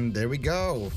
And there we go.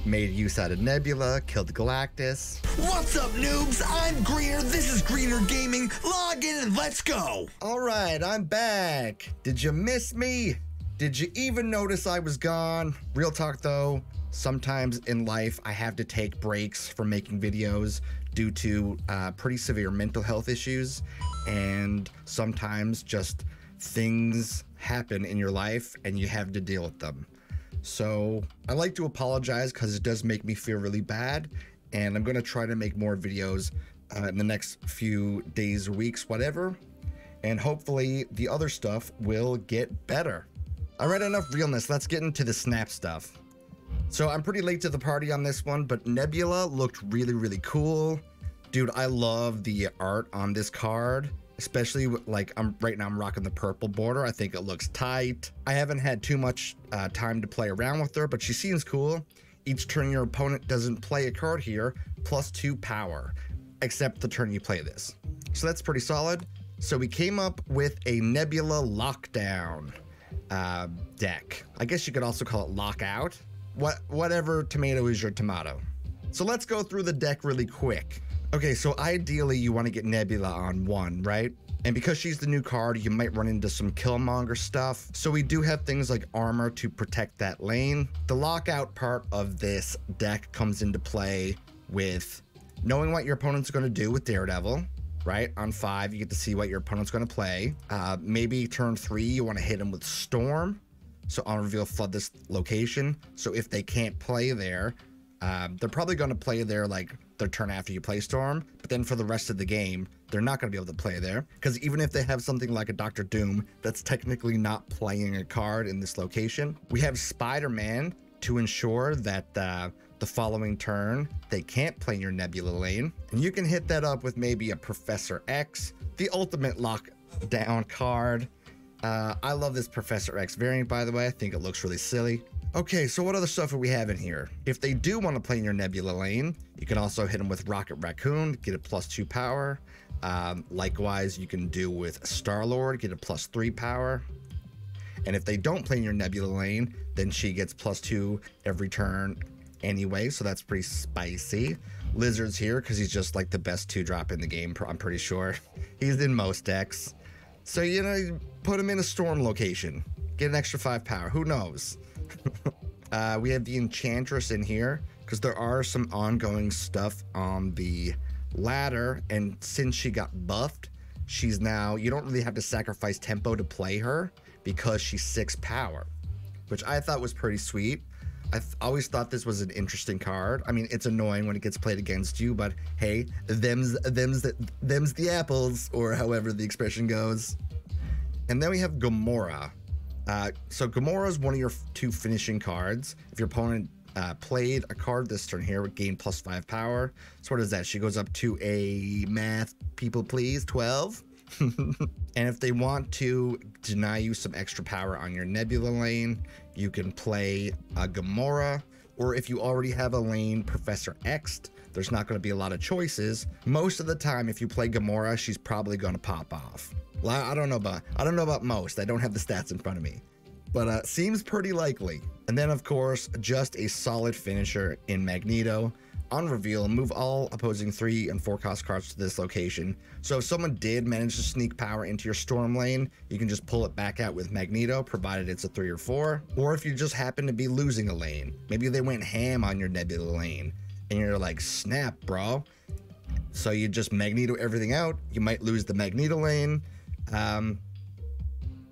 Made use out of Nebula, killed Galactus. What's up, noobs? I'm Greener, this is Greener Gaming. Log in and let's go! Alright, I'm back. Did you miss me? Did you even notice I was gone? Real talk though, sometimes in life I have to take breaks from making videos due to pretty severe mental health issues, and sometimes just things happen in your life and you have to deal with them. So I like to apologize because it does make me feel really bad, and I'm going to try to make more videos in the next few days, weeks, whatever, and hopefully the other stuff will get better. All right, enough realness. Let's get into the snap stuff. So I'm pretty late to the party on this one, but Nebula looked really, really cool. Dude, I love the art on this card. Especially like right now I'm rocking the purple border. I think it looks tight. I haven't had too much time to play around with her, but she seems cool. Each turn your opponent doesn't play a card here, +2 power, except the turn you play this. So that's pretty solid. So we came up with a Nebula lockdown deck. I guess you could also call it lockout. Whatever tomato is your tomato. So let's go through the deck really quick. Okay, so ideally you want to get Nebula on 1, right? And because she's the new card, you might run into some Killmonger stuff. So we do have things like armor to protect that lane. The lockout part of this deck comes into play with knowing what your opponent's going to do with Daredevil, right? On 5, you get to see what your opponent's going to play. Maybe turn 3, you want to hit him with Storm. So on reveal, flood this location. So if they can't play there, they're probably going to play there like their turn after you play Storm, but then for the rest of the game, they're not going to be able to play there, because even if they have something like a Dr. Doom, that's technically not playing a card in this location. We have Spider-Man to ensure that the following turn, they can't play in your Nebula lane, and you can hit that up with maybe a Professor X, the ultimate lockdown card. I love this Professor X variant, by the way. I think it looks really silly. Okay, so what other stuff do we have in here? If they do want to play in your Nebula lane, you can also hit them with Rocket Raccoon, get a +2 power. Likewise, you can do with Star-Lord, get a +3 power. And if they don't play in your Nebula lane, then she gets +2 every turn anyway, so that's pretty spicy. Lizard's here because he's just like the best 2-drop in the game, I'm pretty sure. He's in most decks. So, you know, put him in a Storm location. Get an extra 5 power, who knows? We have the Enchantress in here because there are some ongoing stuff on the ladder, and since she got buffed, she's now, you don't really have to sacrifice tempo to play her because she's 6 power, which I thought was pretty sweet. I always thought this was an interesting card. I mean, it's annoying when it gets played against you, but hey, them's the apples, or however the expression goes. And then we have Gamora. So Gamora is one of your 2 finishing cards. If your opponent played a card this turn here, would gain +5 power. So what is that? She goes up to a math, people please, 12. And if they want to deny you some extra power on your Nebula lane, you can play Gamora. Or if you already have a lane Professor X'd, there's not going to be a lot of choices. Most of the time, if you play Gamora, she's probably going to pop off. I don't know about most. I don't have the stats in front of me, but seems pretty likely. And then of course, just a solid finisher in Magneto. On reveal, move all opposing 3 and 4 cost cards to this location. So if someone did manage to sneak power into your Storm lane, you can just pull it back out with Magneto, provided it's a 3 or 4. Or if you just happen to be losing a lane, maybe they went ham on your Nebula lane, and you're like, snap, bro. So you just Magneto everything out. You might lose the Magneto lane,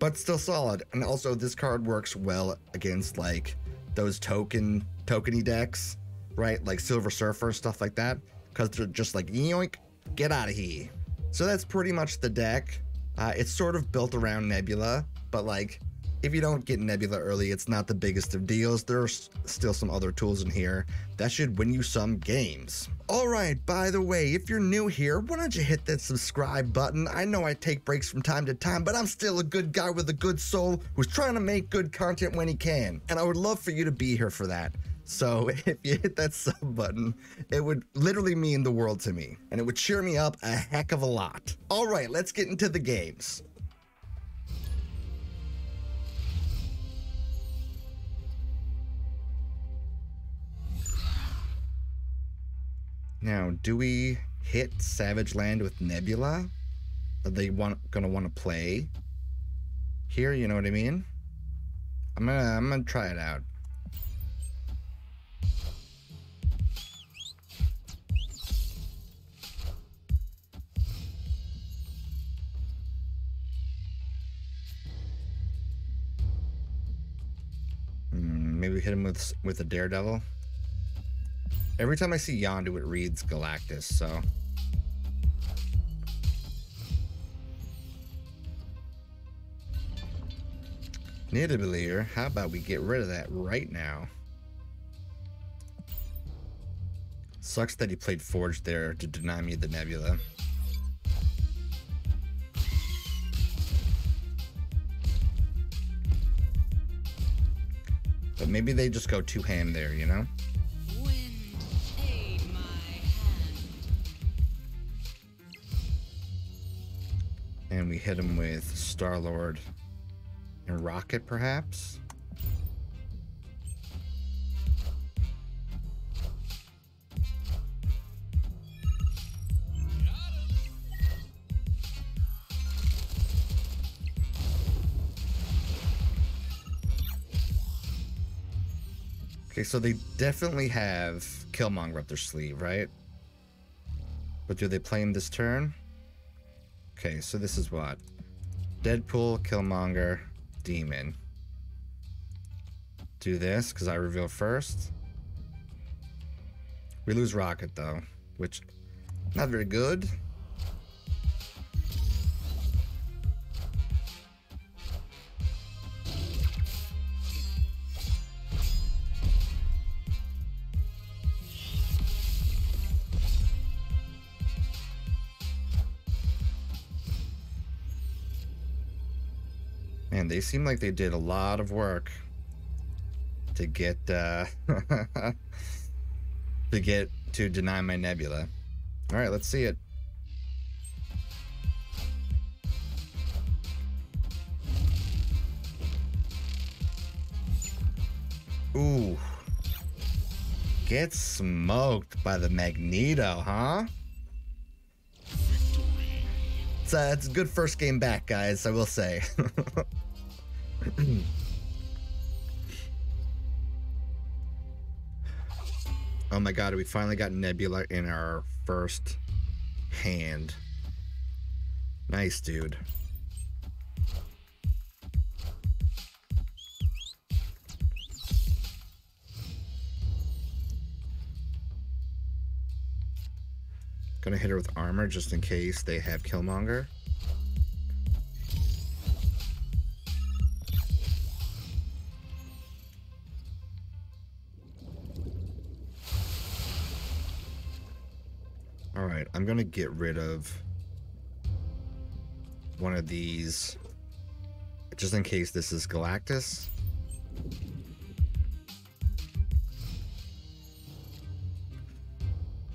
but still solid. And also this card works well against like those tokeny decks, right? Like Silver Surfer, stuff like that, because they're just like, yoink, get out of here. So that's pretty much the deck. It's sort of built around Nebula, but like, if you don't get Nebula early, it's not the biggest of deals. There's still some other tools in here that should win you some games. All right, by the way, if you're new here, why don't you hit that subscribe button? I know I take breaks from time to time, but I'm still a good guy with a good soul who's trying to make good content when he can. And I would love for you to be here for that. So if you hit that sub button, it would literally mean the world to me, and it would cheer me up a heck of a lot. All right, let's get into the games. Now, do we hit Savage Land with Nebula? Are they gonna want to play here? You know what I mean? I'm gonna try it out. Maybe hit him with a Daredevil. Every time I see Yondu, it reads Galactus, so. Nebula, how about we get rid of that right now? Sucks that he played Forge there to deny me the Nebula. But maybe they just go two-hand there, you know? Wind, aid my hand. And we hit him with Star-Lord and Rocket, perhaps? Okay, so they definitely have Killmonger up their sleeve, right? But do they play him this turn? Okay, so this is what? Deadpool, Killmonger, Demon. Do this, because I reveal first. We lose Rocket, though, which, not very good. Man, they seem like they did a lot of work to get to deny my Nebula. All right, let's see it. Ooh. Get smoked by the Magneto, huh? It's a good first game back, guys, I will say. Oh my god, we finally got Nebula in our first hand. Nice, dude. Gonna hit her with armor just in case they have Killmonger. Alright, I'm gonna get rid of one of these just in case this is Galactus.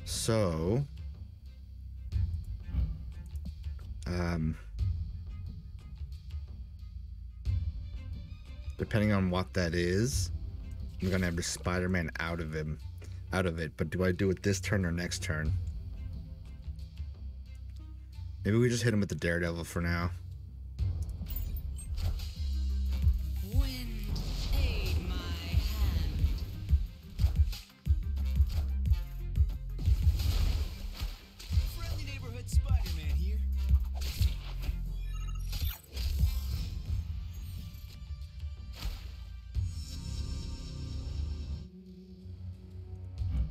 So depending on what that is, I'm gonna have the Spider-Man out of it. But do I do it this turn or next turn? Maybe we just hit him with the Daredevil for now. Wind, aid my hand. Friendly neighborhood Spider-Man here.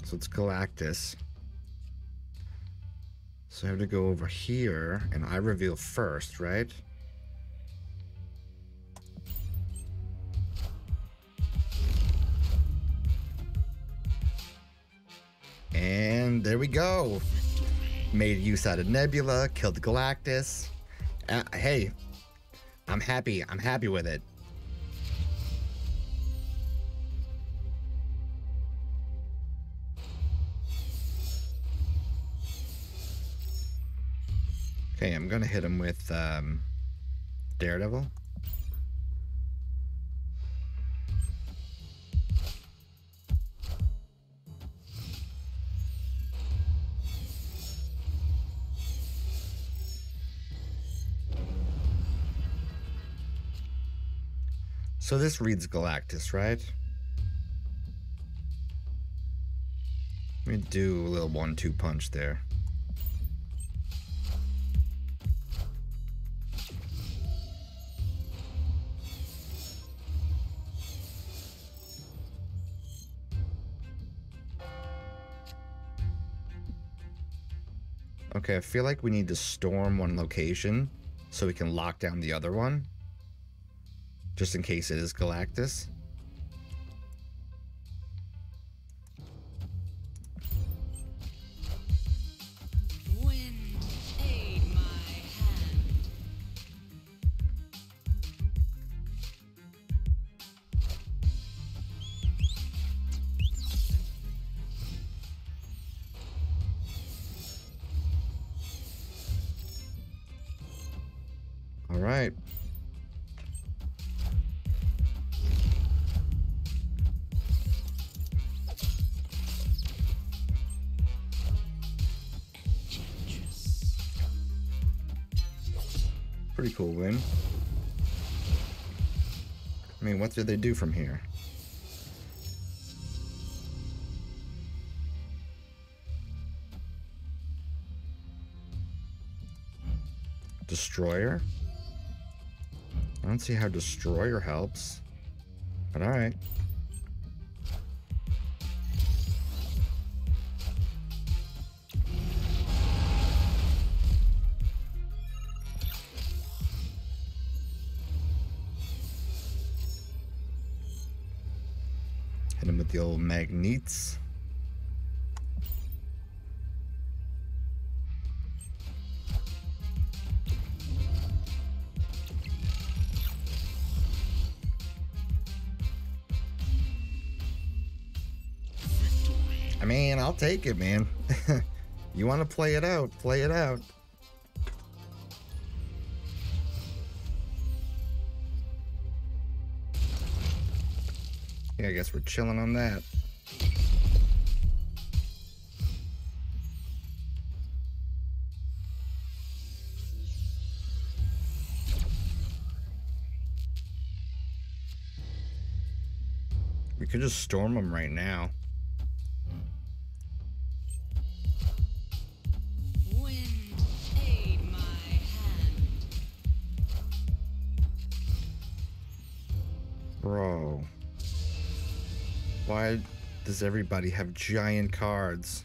So it's Galactus. So I have to go over here, and I reveal first, right? And there we go. Made use out of Nebula, killed Galactus. Hey, I'm happy. I'm happy with it. Okay, I'm gonna hit him with Daredevil. So this reads Galactus, right? Let me do a little 1-2 punch there. Okay, I feel like we need to storm one location so we can lock down the other one. Just in case it is Galactus. Wind, aid my hand. All right. Pretty cool win. I mean, what did they do from here? Destroyer? I don't see how Destroyer helps. But alright. Hit him with the old magnets. I mean, I'll take it, man. You want to play it out? Play it out. Yeah, I guess we're chilling on that. We could just storm them right now. Wind, aid my hand. Bro. Why does everybody have giant cards?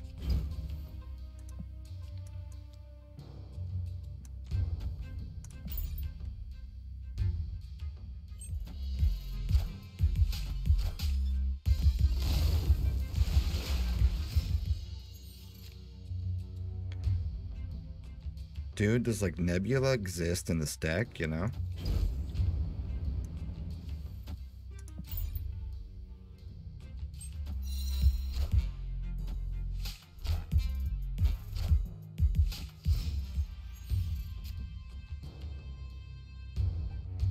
Dude, does like Nebula exist in this deck, you know?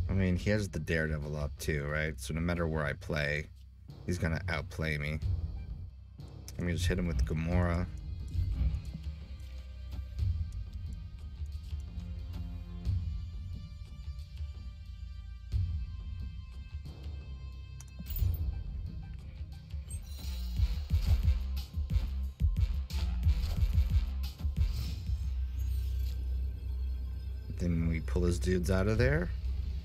I mean, he has the Daredevil up too, right? So no matter where I play, he's gonna outplay me. Let me just hit him with Gamora. Then we pull his dudes out of there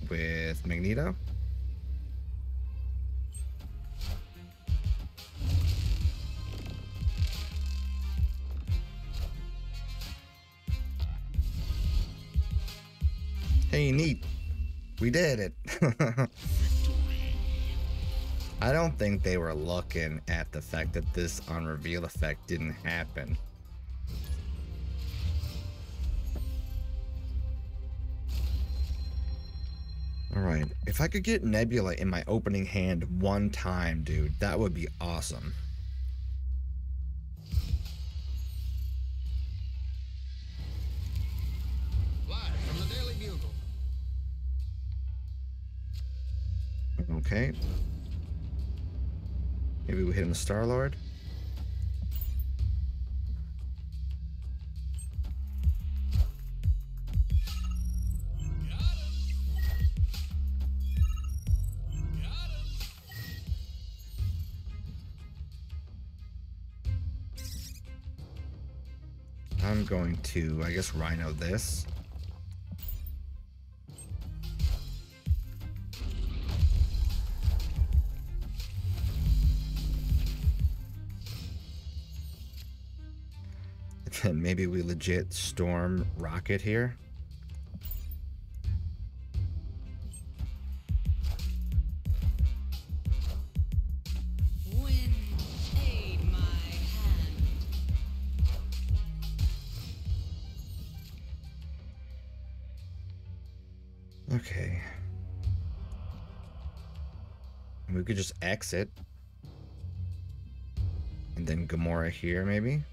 with Magneto. Hey, neat. We did it. I don't think they were looking at the fact that this on reveal effect didn't happen. Alright, if I could get Nebula in my opening hand one time, dude, that would be awesome. Live from the Daily Bugle. Okay. Maybe we hit him with Star-Lord. I'm going to, I guess, rhino this. And maybe we legit storm rocket here. Wind, aid my hand. Okay. We could just exit. And then Gamora here, maybe?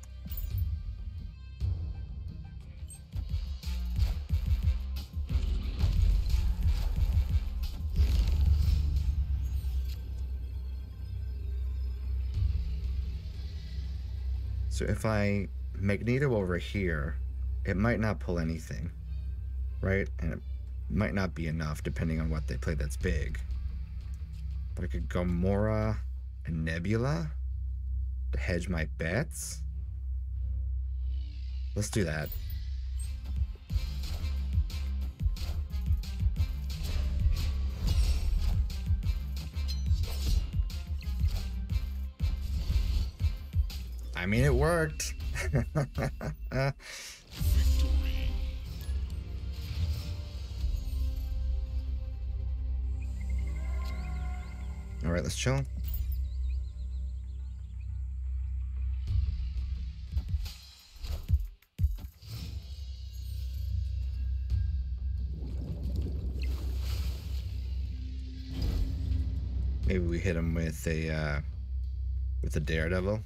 So if I Magneto over here, it might not pull anything, right? And it might not be enough depending on what they play that's big. But I could Gamora and Nebula to hedge my bets. Let's do that. I mean, it worked. All right, let's chill. Maybe we hit him with a Daredevil.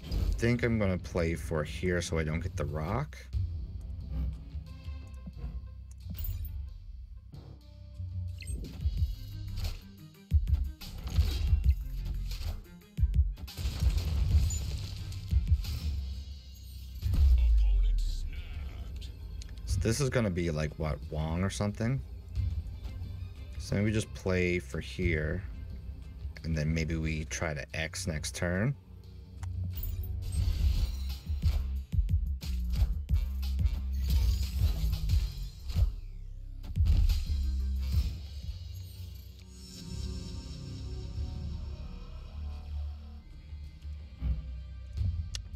I think I'm gonna play for here so I don't get the rock. So this is gonna be like what, Wong or something? So maybe we just play for here and then maybe we try to X next turn.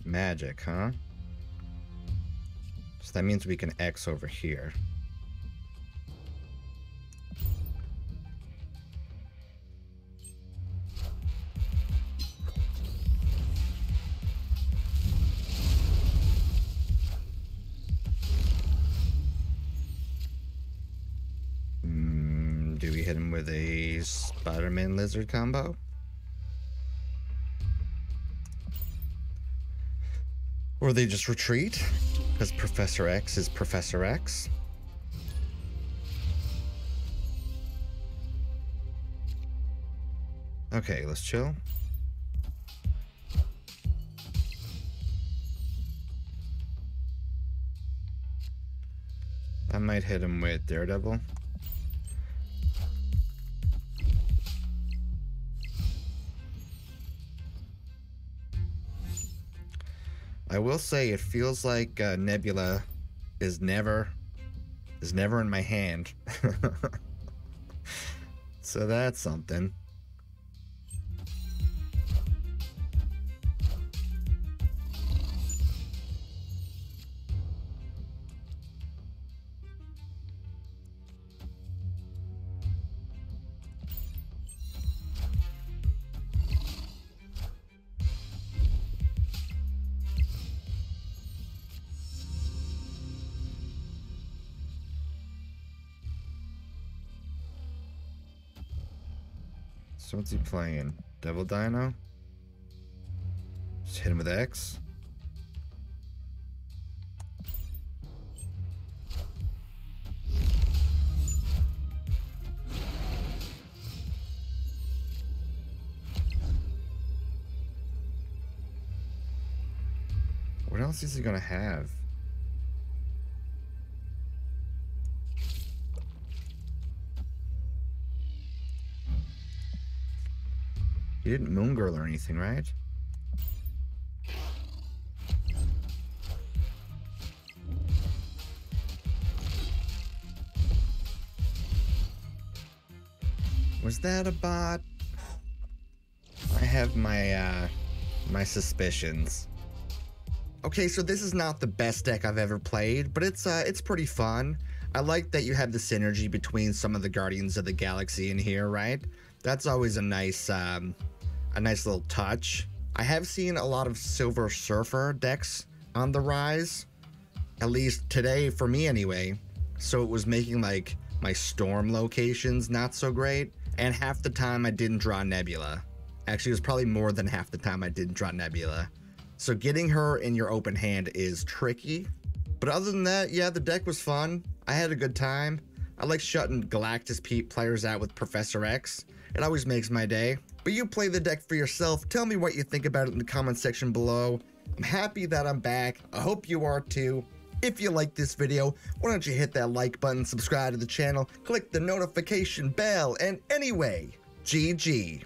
Magic, huh? So that means we can X over here. Do we hit him with a Spider-Man lizard combo? Or they just retreat, because Professor X is Professor X. Okay, let's chill. I might hit him with Daredevil. I will say it feels like Nebula is never in my hand. So that's something. So what's he playing? Devil Dino? Just hit him with X. What else is he gonna have? He didn't moon girl or anything, right? Was that a bot? I have my my suspicions. Okay, so this is not the best deck I've ever played, but it's pretty fun. I like that you have the synergy between some of the Guardians of the Galaxy in here, right? That's always a nice little touch. I have seen a lot of Silver Surfer decks on the rise, at least today for me anyway. So it was making like my storm locations not so great, and half the time I didn't draw Nebula. Actually, it was probably more than half the time I didn't draw Nebula. So getting her in your open hand is tricky. But other than that, yeah, the deck was fun. I had a good time. I like shutting Galactus players out with Professor X. It always makes my day. But you play the deck for yourself. Tell me what you think about it in the comment section below. I'm happy that I'm back. I hope you are too. If you like this video, why don't you hit that like button, subscribe to the channel, click the notification bell, and anyway, GG.